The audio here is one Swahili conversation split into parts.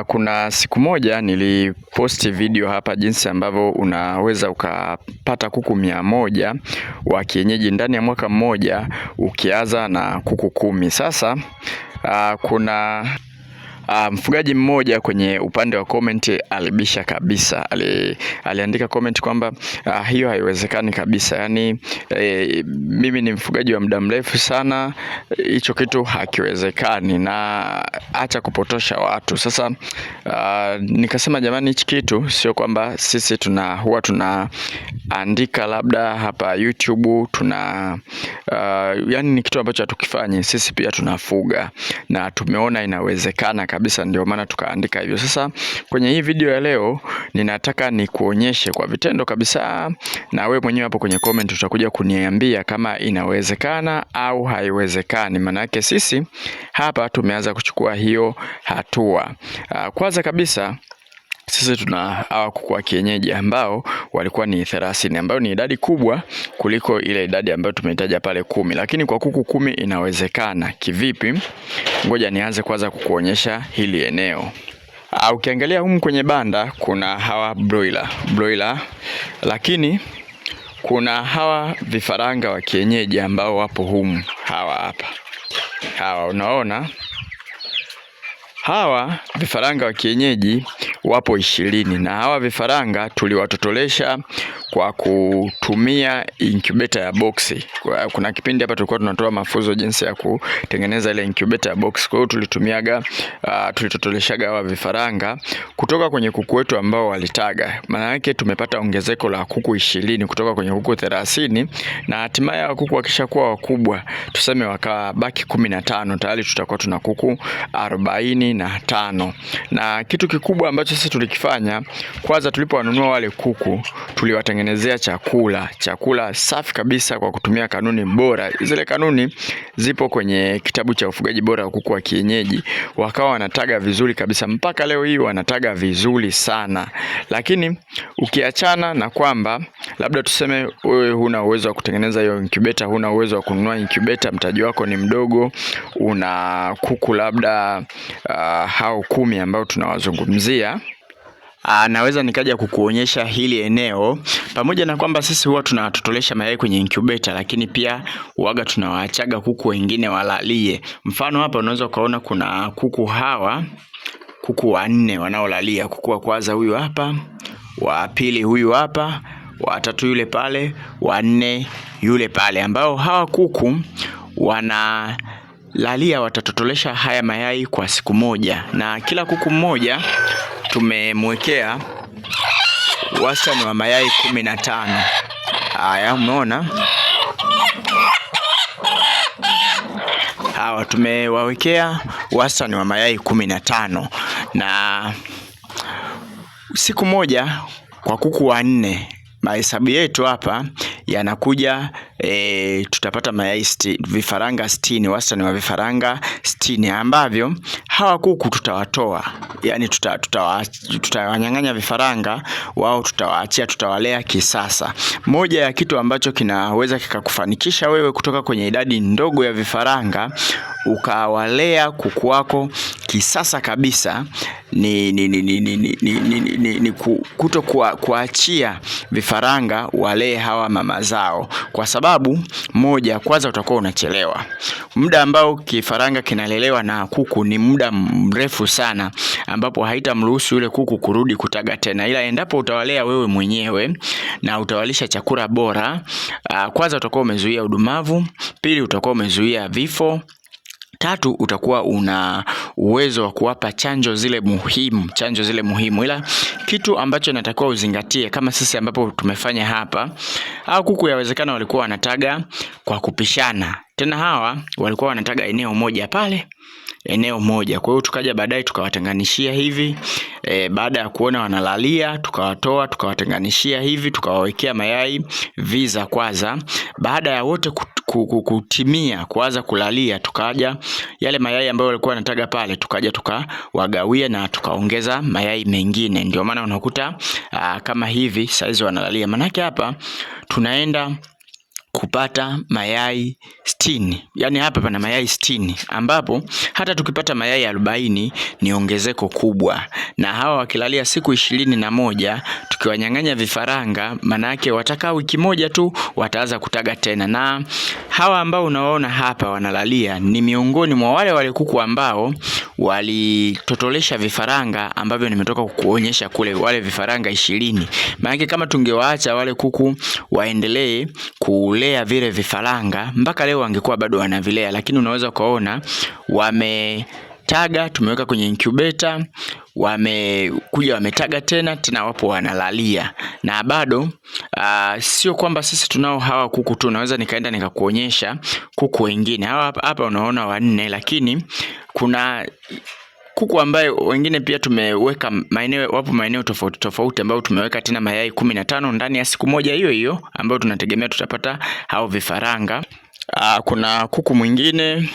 Kuna siku moja niliposti video hapa jinsi ambavyo unaweza ukapata kuku 100 wa kienyeji ndani ya mwaka mmoja ukianza na kuku 10. Sasa kuna mfugaji mmoja kwenye upande wa comment alibisha kabisa. Aliandika comment kwamba hiyo haiwezekani kabisa. Yaani mimi ni mfugaji wa muda mrefu sana, hicho kitu hakiwezekani na acha kupotosha watu. Sasa nikasema jamani, hichi kitu sio kwamba sisi huwa tunaandika labda hapa YouTube yani ni kitu ambacho hatukifanyi. Sisi pia tunafuga na tumeona inawezekana kabisa, ndio maana tukaandika hivyo. Sasa kwenye hii video ya leo ninataka nikuonyeshe kwa vitendo kabisa, na wewe mwenyewe hapo kwenye comment utakuja kuniambia kama inawezekana au haiwezekani. Maana yake sisi hapa tumeanza kuchukua hiyo hatua. Kwanza kabisa sisi tuna hawa kuku wa kienyeji ambao walikuwa ni 30, ambao ni idadi kubwa kuliko ile idadi ambayo tumehitaja pale 10, lakini kwa kuku 10 inawezekana. Kivipi? Ngoja nianze kwanza kukuonyesha hili eneo. Ukiangalia humu kwenye banda kuna hawa broiler, lakini kuna hawa vifaranga wa kienyeji ambao wapo humu. Hawa hapa, hawa unaona, hawa vifaranga wa kienyeji wapo 20, na hawa vifaranga tuliwatotolesha kwa kutumia incubator ya box. Kuna kipindi hapa tulikuwa tunatoa mafunzo jinsi ya kutengeneza ile incubator ya box. Kwa hiyo tulitotoleshaga hawa vifaranga kutoka kwenye kuku wetu ambao walitaga. Maana yake tumepata ongezeko la kuku 20 kutoka kwenye kuku 30, na hatimaye hawa kuku wakishakuwa wakubwa, tuseme wakabaki 15, tayari tutakuwa tuna kuku 45. Na kitu kikubwa ambacho sisi tulikifanya, kwanza tulipowanunua wale kuku tuliwatengenezea chakula safi kabisa kwa kutumia kanuni bora. Zile kanuni zipo kwenye kitabu cha ufugaji bora wa kuku wa kienyeji. Wakawa wanataga vizuri kabisa, mpaka leo hii wanataga vizuri sana. Lakini ukiachana na kwamba labda tuseme wewe huna uwezo wa kutengeneza hiyo incubator, huna uwezo wa kununua incubator, mtaji wako ni mdogo, una kuku labda hao 10 ambao tunawazungumzia, naweza nikaja kukuonyesha hili eneo. Pamoja na kwamba sisi huwa tunatotolesha mayai kwenye incubator, lakini pia huaga tunawaachaga kuku wengine walalie. Mfano hapa unaweza ukaona kuna kuku 4 wanaolalia. Kuku wa kwanza huyu hapa, wa pili huyu hapa, wa tatu yule pale, wa 4 yule pale, ambao hawa kuku wanalalia, watatotolesha haya mayai kwa siku moja, na kila kuku mmoja tumemwekea wastani wa mayai 15. Haya, umeona hawa tumewawekea wastani wa mayai 15, na siku moja kwa kuku 4, mahesabu yetu hapa yanakuja tutapata mayai vifaranga 60, wastani wa vifaranga 60, ambavyo hawa kuku tutawatoa, yani tutawanyang'anya vifaranga wao, tutawaachia, tutawalea kisasa. Moja ya kitu ambacho kinaweza kikakufanikisha wewe kutoka kwenye idadi ndogo ya vifaranga ukawalea kuku wako kisasa kabisa ni kuto kuachia vifaranga walee hawa mama zao. Kwa sababu moja, kwanza utakuwa unachelewa. Muda ambao kifaranga kinalelewa na kuku ni muda mrefu sana, ambapo haitamruhusu yule kuku kurudi kutaga tena. Ila endapo utawalea wewe mwenyewe na utawalisha chakula bora, kwanza utakuwa umezuia udumavu, pili utakuwa umezuia vifo, tatu utakuwa una uwezo wa kuwapa chanjo zile muhimu. Ila kitu ambacho natakiwa uzingatie kama sisi ambapo tumefanya hapa, hao kuku yawezekana walikuwa wanataga kwa kupishana. Tena hawa walikuwa wanataga eneo moja pale, eneo moja. Kwa hiyo tukaja baadaye tukawatenganishia hivi. Baada ya kuona wanalalia, tukawatoa, tukawatenganishia hivi, tukawawekea mayai viza kwanza. Baada ya wote kutimia kuanza kulalia, tukaja yale mayai ambayo walikuwa wanataga pale, tukaja tukawagawia na tukaongeza mayai mengine. Ndio maana unakuta kama hivi saizi wanalalia. Manake hapa tunaenda kupata mayai 60. Yani hapa pana mayai 60, ambapo hata tukipata mayai 40 ni ongezeko kubwa. Na hawa wakilalia siku 21, tukiwanyang'anya vifaranga, manake watakaa wiki moja tu wataanza kutaga tena. Na hawa ambao unaona hapa wanalalia ni miongoni mwa wale kuku ambao walitotolesha vifaranga ambavyo nimetoka kukuonyesha kule, wale vifaranga 20. Manake kama tungewaacha wale kuku waendelee kulea vile vifaranga, mpaka leo wangekuwa bado wanavilea, lakini unaweza kuona wametaga, tumeweka kwenye incubator, wamekuja wametaga tena wapo wanalalia. Na bado sio kwamba sisi tunao hawa kuku tu, naweza nikaenda nikakuonyesha kuku wengine. Hawa hapa unaona 4, lakini kuna kuku ambaye wengine pia tumeweka wapo maeneo tofauti tofauti, ambao tumeweka tena mayai 15 ndani ya siku moja hiyo hiyo, ambao tunategemea tutapata hao vifaranga. Kuna kuku mwingine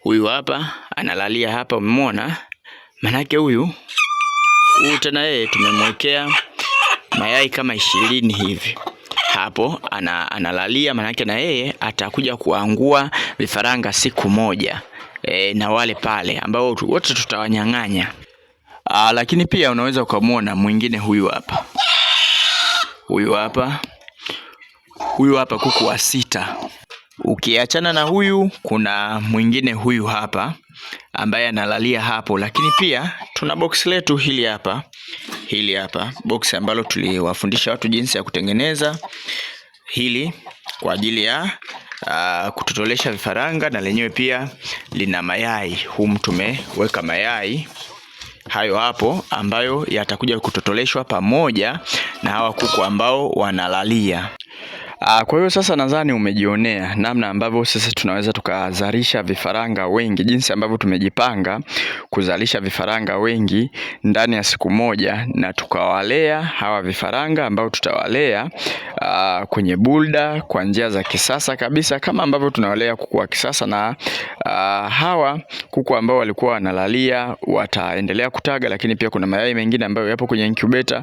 huyu hapa analalia hapa, umeona? Manake huyu tena yeye tumemwekea mayai kama 20 hivi hapo, analalia, manake na yeye atakuja kuangua vifaranga siku moja. Na wale pale ambao wote tutawanyang'anya. Lakini pia unaweza ukamwona mwingine huyu hapa. Huyu hapa kuku wa 6. Ukiachana na huyu, kuna mwingine huyu hapa ambaye analalia hapo. Lakini pia tuna box letu hili hapa box ambalo tuliwafundisha watu jinsi ya kutengeneza hili kwa ajili ya kutotolesha vifaranga, na lenyewe pia lina mayai. Humu tumeweka mayai hayo hapo ambayo yatakuja kutotoleshwa pamoja na hawa kuku ambao wanalalia. Kwa hiyo sasa nadhani umejionea namna ambavyo sisi tunaweza tukazalisha vifaranga wengi, jinsi ambavyo tumejipanga kuzalisha vifaranga wengi ndani ya siku moja, na tukawalea hawa vifaranga ambao tutawalea kwenye bulda kwa njia za kisasa kabisa, kama ambavyo tunawalea kuku wa kisasa. Na hawa kuku ambao walikuwa wanalalia wataendelea kutaga, lakini pia kuna mayai mengine ambayo yapo kwenye incubator.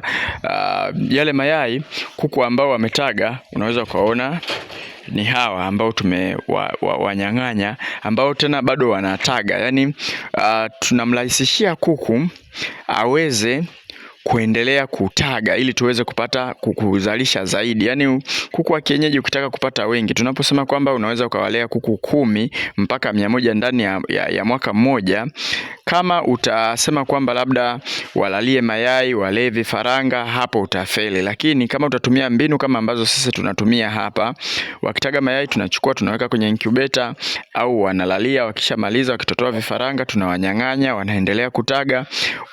Yale mayai kuku ambao wametaga, unaweza kuona ni hawa ambao tumewanyang'anya, ambao tena bado wanataga. Yani tunamrahisishia kuku aweze kuendelea kutaga ili tuweze kupata kuzalisha zaidi. Yani kuku wa kienyeji ukitaka kupata wengi, tunaposema kwamba unaweza ukawalea kuku 10 mpaka 100 ndani ya mwaka mmoja, kama utasema kwamba labda walalie mayai walee vifaranga, hapo utafeli. Lakini kama utatumia mbinu kama ambazo sisi tunatumia hapa, wakitaga mayai tunachukua tunaweka kwenye incubator, au wanalalia, wakishamaliza wakitotoa vifaranga tunawanyang'anya, wanaendelea kutaga,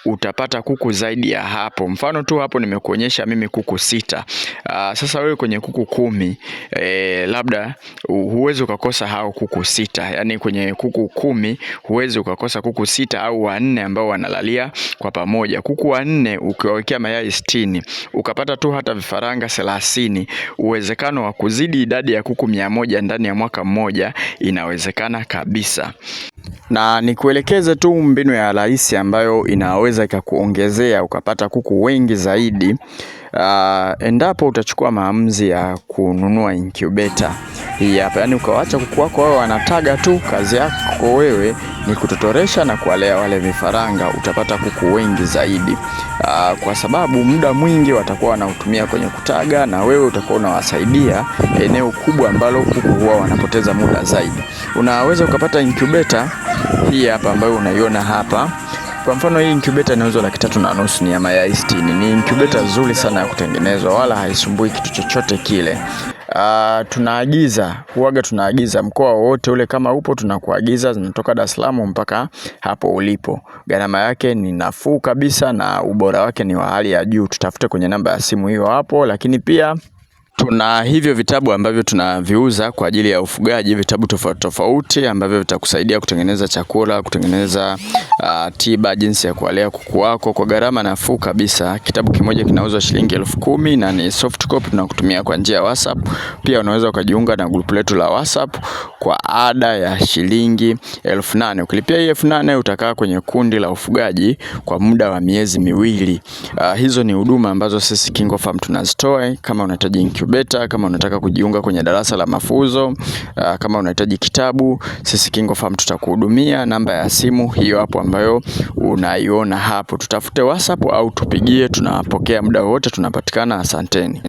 utapata kuku zaidi ya hapo. Mfano tu hapo nimekuonyesha mimi kuku 6. Sasa wewe kwenye kuku 10, labda huwezi ukakosa hao kuku 6. Yani kwenye kuku 10 huwezi ukakosa kuku 6 au 4 ambao wanalalia kwa pamoja. Kuku 4 ukiwawekea mayai 60, ukapata tu hata vifaranga 30, uwezekano wa kuzidi idadi ya kuku 100 ndani ya mwaka mmoja inawezekana kabisa. Na nikuelekeze tu mbinu ya rahisi ambayo inaweza ikakuongezea ukapata kuku wengi zaidi. Endapo utachukua maamuzi ya kununua incubator hii hapa, yani ukawaacha kuku wako wao wanataga tu, kazi yako wewe ni kutotoresha na kuwalea wale vifaranga, utapata kuku wengi zaidi. Kwa sababu muda mwingi watakuwa wanautumia kwenye kutaga, na wewe utakuwa unawasaidia eneo kubwa ambalo kuku huwa wanapoteza muda zaidi. Unaweza ukapata incubator hii hapa ambayo unaiona hapa. Kwa mfano hii incubator inauzwa 3,500, ni ya mayai 60. Ni incubator nzuri sana ya kutengenezwa, wala haisumbui kitu chochote kile. Tunaagiza mkoa wote ule, kama upo tunakuagiza, zinatoka Dar es Salaam mpaka hapo ulipo. Gharama yake ni nafuu kabisa na ubora wake ni wa hali ya juu. Tutafute kwenye namba ya simu hiyo hapo. Lakini pia tuna hivyo vitabu ambavyo tunaviuza kwa ajili ya ufugaji, vitabu tofauti tofauti ambavyo vitakusaidia kutengeneza chakula, kutengeneza tiba, jinsi ya kuwalea kuku wako kwa gharama nafuu kabisa. Kitabu kimoja kinauzwa shilingi 10,000 na ni soft copy, tunakutumia kwa njia ya WhatsApp. Pia unaweza ukajiunga na grupu letu la WhatsApp kwa ada ya shilingi 8,000. Ukilipia hii 8,000 utakaa kwenye kundi la ufugaji kwa muda wa miezi 2. Hizo ni huduma ambazo sisi KingoFarm tunazitoa. Kama unahitaji incubator, kama unataka kujiunga kwenye darasa la mafunzo, kama unahitaji kitabu, sisi KingoFarm tutakuhudumia. Namba ya simu hiyo hapo ambayo unaiona hapo. Tutafute WhatsApp au tupigie, tunapokea muda wote, tunapatikana. Asanteni.